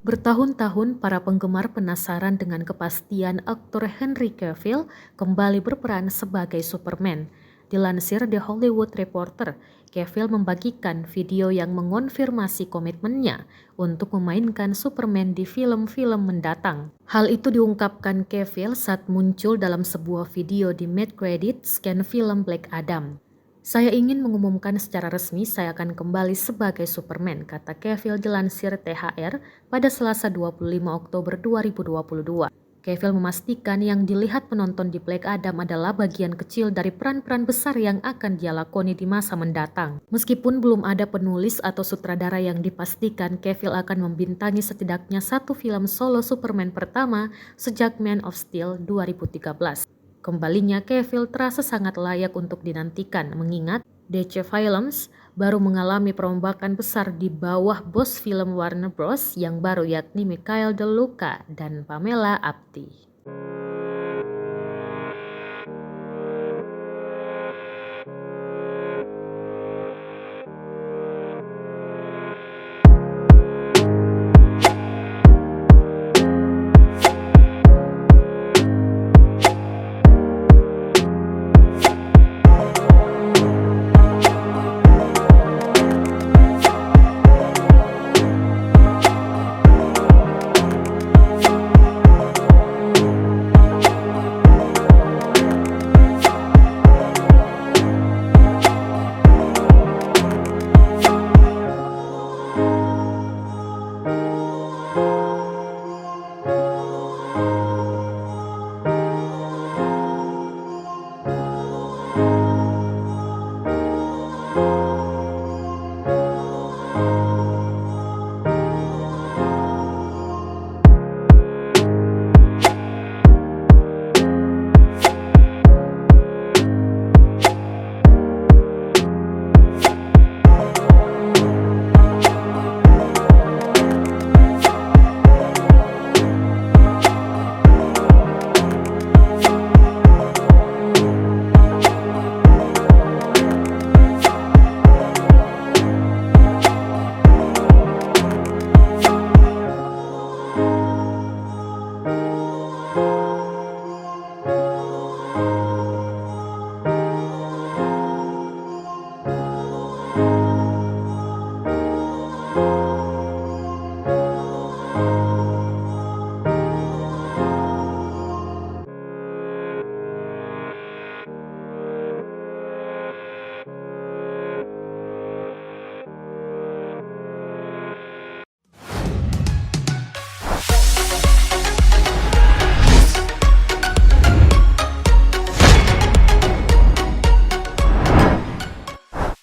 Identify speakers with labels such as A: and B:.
A: Bertahun-tahun para penggemar penasaran dengan kepastian aktor Henry Cavill kembali berperan sebagai Superman. Dilansir The Hollywood Reporter, Cavill membagikan video yang mengonfirmasi komitmennya untuk memainkan Superman di film-film mendatang. Hal itu diungkapkan Cavill saat muncul dalam sebuah video di mid-credit scan film Black Adam. "Saya ingin mengumumkan secara resmi saya akan kembali sebagai Superman," kata Cavill dilansir THR pada Selasa 25 Oktober 2022. Cavill memastikan yang dilihat penonton di Black Adam adalah bagian kecil dari peran-peran besar yang akan dia lakoni di masa mendatang. Meskipun belum ada penulis atau sutradara yang dipastikan, Cavill akan membintangi setidaknya satu film solo Superman pertama sejak Man of Steel 2013. Kembalinya Cavill terasa sangat layak untuk dinantikan, mengingat DC Films baru mengalami perombakan besar di bawah bos film Warner Bros. Yang baru, yakni Michael De Luca dan Pamela Abdi.